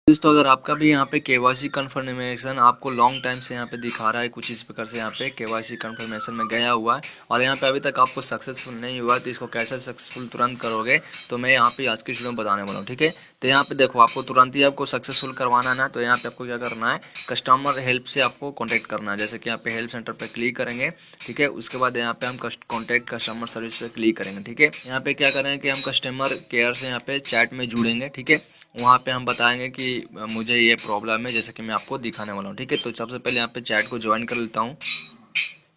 दोस्तों अगर आपका भी यहाँ पे केवाईसी कंफर्मेशन आपको लॉन्ग टाइम से यहाँ पे दिखा रहा है कुछ इस प्रकार से यहाँ पे केवाईसी कंफर्मेशन में गया हुआ है और यहाँ पे अभी तक आपको सक्सेसफुल नहीं हुआ तो इसको कैसे सक्सेसफुल तुरंत करोगे तो मैं यहाँ पे आज की वीडियो में बताने वाला हूँ। ठीक है, तो यहाँ पे देखो आपको तुरंत ही आपको सक्सेसफुल करवाना है ना, तो यहाँ पे आपको क्या करना है, कस्टमर हेल्प से आपको कॉन्टैक्ट करना है। जैसे कि यहाँ पे हेल्प सेंटर पे क्लिक करेंगे, ठीक है, उसके बाद यहाँ पे हम कॉन्टैक्ट कस्टमर सर्विस पे क्लिक करेंगे। ठीक है, यहाँ पे क्या करेंगे कि हम कस्टमर केयर से यहाँ पे चैट में जुड़ेंगे। ठीक है, वहाँ पे हम बताएंगे कि मुझे ये प्रॉब्लम है, जैसे कि मैं आपको दिखाने वाला हूँ। ठीक है, तो सबसे पहले यहाँ पे चैट को ज्वाइन कर लेता हूँ।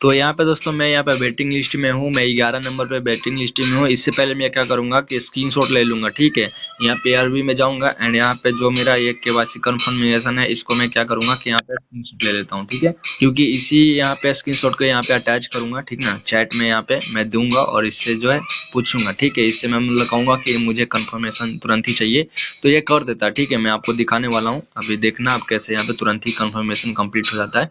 तो यहाँ पे दोस्तों मैं यहाँ पे वेटिंग लिस्ट में हूँ, मैं 11 नंबर पे वेटिंग लिस्ट में हूँ। इससे पहले मैं क्या करूँगा कि स्क्रीनशॉट ले लूँगा। ठीक है, यहाँ पे ARB में जाऊँगा एंड यहाँ पे जो मेरा ये केवाईसी कंफर्मेशन है इसको मैं क्या करूँगा कि यहाँ पे स्क्रीनशॉट ले लेता हूँ। ठीक है, क्योंकि इसी यहाँ पे स्क्रीनशॉट को यहाँ पे अटैच करूँगा, ठीक ना, चैट में यहाँ पे मैं दूंगा और इससे जो है पूछूंगा। ठीक है, इससे मैं मतलब कहूँगा कि मुझे कंफर्मेशन तुरंत ही चाहिए, तो ये कर देता है। ठीक है, मैं आपको दिखाने वाला हूँ, अभी देखना आप कैसे यहाँ पे तुरंत ही कंफर्मेशन कंप्लीट हो जाता है,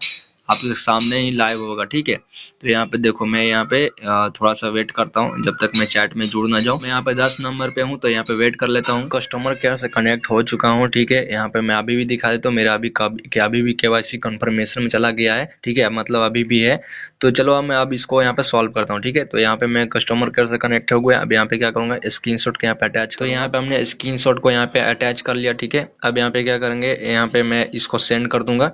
आपके सामने ही लाइव होगा। ठीक है, तो यहाँ पे देखो मैं यहाँ पे थोड़ा सा वेट करता हूँ जब तक मैं चैट में जुड़ ना जाऊँ। मैं यहाँ पे 10 नंबर पे हूँ तो यहाँ पे वेट कर लेता हूँ। कस्टमर केयर से कनेक्ट हो चुका हूँ। ठीक है, यहाँ पे मैं अभी भी दिखा देता हूँ, मेरा अभी भी केवाईसी कंफर्मेशन में चला गया है। ठीक है, मतलब अभी भी है। तो चलो अब मैं अब इसको यहाँ पे सॉल्व करता हूँ। ठीक है, तो यहाँ पे मैं कस्टमर केयर से कनेक्ट हो गया। अब यहाँ पे क्या करूँगा, स्क्रीनशॉट के यहाँ पे अटैच, तो यहाँ पे हमने स्क्रीनशॉट को यहाँ पे अटैच कर लिया। ठीक है, अब यहाँ पे क्या करेंगे, यहाँ पे मैं इसको सेंड कर दूंगा।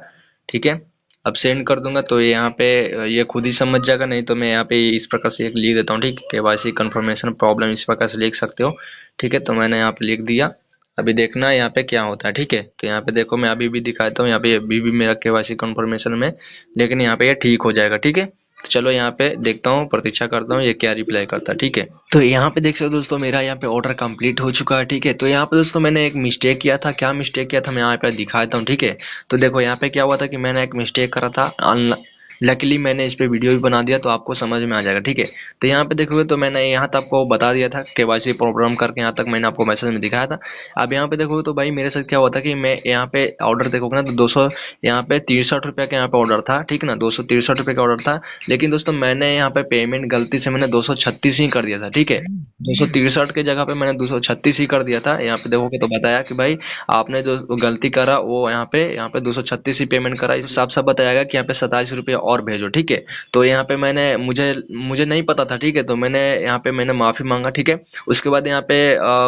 ठीक है, अब सेंड कर दूंगा तो यहाँ पे ये खुद ही समझ जाएगा, नहीं तो मैं यहाँ पे इस प्रकार से एक लिख देता हूँ। ठीक है, केवाईसी कंफर्मेशन प्रॉब्लम इस प्रकार से लिख सकते हो। ठीक है, तो मैंने यहाँ पे लिख दिया, अभी देखना यहाँ पे क्या होता है। ठीक है, तो यहाँ पे देखो मैं अभी भी दिखाता हूँ, यहाँ पे अभी भी मेरा केवाईसी कंफर्मेशन में, लेकिन यहाँ पे ये ठीक हो जाएगा। ठीक है, तो चलो यहाँ पे देखता हूँ, प्रतीक्षा करता हूँ ये क्या रिप्लाई करता है। ठीक है, तो यहाँ पे देख सकते हो दोस्तों मेरा यहाँ पे ऑर्डर कंप्लीट हो चुका है। ठीक है, तो यहाँ पे दोस्तों मैंने एक मिस्टेक किया था। क्या मिस्टेक किया था मैं यहाँ पे दिखाता हूँ। ठीक है, तो देखो यहाँ पे क्या हुआ था कि मैंने एक मिस्टेक करा था, लकीली मैंने इस पे वीडियो भी बना दिया तो आपको समझ में आ जाएगा। ठीक है, तो यहाँ पे देखोगे तो मैंने यहाँ तक आपको बता दिया था केवाईसी प्रॉब्लम करके, यहाँ तक मैंने आपको मैसेज में दिखाया था। अब यहाँ पे देखोगे तो भाई मेरे साथ क्या हुआ था कि मैं यहाँ पे ऑर्डर देखोगे ना तो 200 यहाँ पे 63 रुपये का यहाँ पे ऑर्डर था। ठीक ना, 263 रुपये का ऑर्डर था, लेकिन दोस्तों मैंने यहाँ पे पेमेंट गलती से मैंने 236 ही कर दिया था। ठीक है, 263 के जगह पे मैंने 236 ही कर दिया था। यहाँ पे देखोगे तो बताया कि भाई आपने जो गलती करा वो यहाँ पे 236 ही पेमेंट करा, इस साफ साफ बताया कि यहाँ पे 27 रुपये और भेजो। ठीक है, तो यहाँ पे मैंने मुझे नहीं पता था। ठीक है, तो मैंने यहाँ पे माफी मांगा। ठीक है, उसके बाद यहाँ पे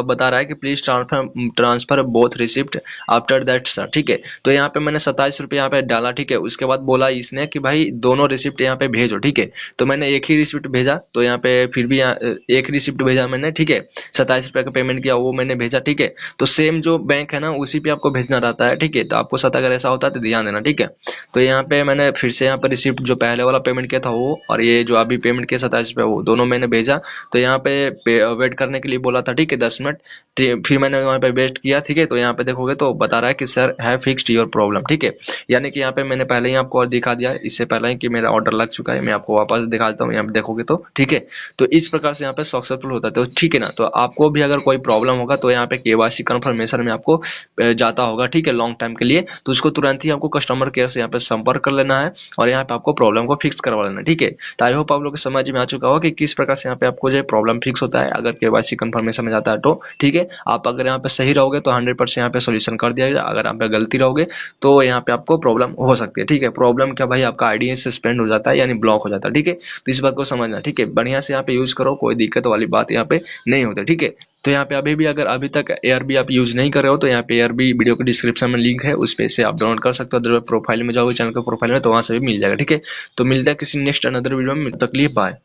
बता रहा है कि please transfer both receipt after that sir. ठीक है, तो यहाँ पे मैंने 27 रुपये यहाँ पे डाला। ठीक है, उसके बाद बोला इसने कि भाई दोनों रिसिप्ट यहाँ पे भेजो। ठीक है, तो मैंने एक ही रिसिप्ट भेजा, तो यहाँ पे फिर भी एक रिसिप्ट भेजा मैंने। ठीक है, 27 रुपये का पेमेंट किया वो मैंने भेजा। ठीक है, तो सेम जो बैंक है ना उसी पे आपको भेजना रहता है। ठीक है, तो आपको साथ अगर ऐसा होता है तो ध्यान देना। ठीक है, तो यहाँ पे मैंने फिर से यहाँ पर रिसिप्ट जो पहले वाला पेमेंट किया था वो और ये जो अभी पेमेंट किया 27 रुपये वो दोनों मैंने भेजा। तो यहाँ पे वेट करने के लिए बोला था। ठीक है, 10 मिनट, फिर मैंने वहाँ पे वेट किया। ठीक है, तो यहाँ पे देखोगे तो बता रहा है कि sir have fixed your problem. ठीक है, यानी कि यहाँ पे मैंने पहले ही आपको और दिखा दिया इससे पहले ही कि मेरा ऑर्डर लग चुका है। मैं आपको वापस दिखा देता हूँ, यहाँ पे देखोगे तो। ठीक है, तो इस प्रकार से यहाँ पे सक्सेसफुल होता है। तो ठीक है ना, तो आपको भी अगर कोई प्रॉब्लम होगा तो यहाँ पे केवाईसी कंफर्मेशन में आपको जाता होगा। ठीक है, लॉन्ग टाइम के लिए, तो उसको तुरंत ही आपको कस्टमर केयर से यहाँ पे संपर्क कर लेना है और यहाँ पे आपको प्रॉब्लम को फिक्स करवा लेना है। ठीक है, तो आई होप आप लोग को समझ में आ चुका होगा कि किस प्रकार से यहाँ पे आपको जो प्रॉब्लम फिक्स होता है अगर केवाईसी कंफर्मेशन में जाता है तो। ठीक है, आप अगर यहाँ पे सही रहोगे तो 100% यहाँ पे सोल्यूशन कर दिया जाएगा, अगर आप पे गलती रहोगे तो यहाँ पे आपको प्रॉब्लम हो सकती है। ठीक है, प्रॉब्लम क्या भाई, आपका आईडी सस्पेंड हो जाता है यानी ब्लॉक हो जाता है। ठीक है, तो इस बात को समझना। ठीक है, बढ़िया से यहाँ पे यूज करो, कोई दिक्कत वाली बात यहाँ पे नहीं होती। ठीक है, तो यहाँ पे अभी तक ARB आप यूज नहीं कर रहे हो तो यहाँ पे ARB वीडियो के डिस्क्रिप्शन में लिंक है, उस पे से आप डाउनलोड कर सकते हो। अदरवाइज प्रोफाइल में जाओगे, चैनल के प्रोफाइल में, तो वहां से भी मिल जाएगा। ठीक है, तो मिलता है किसी नेक्स्ट अनदर वीडियो में, तकलीफ बाय।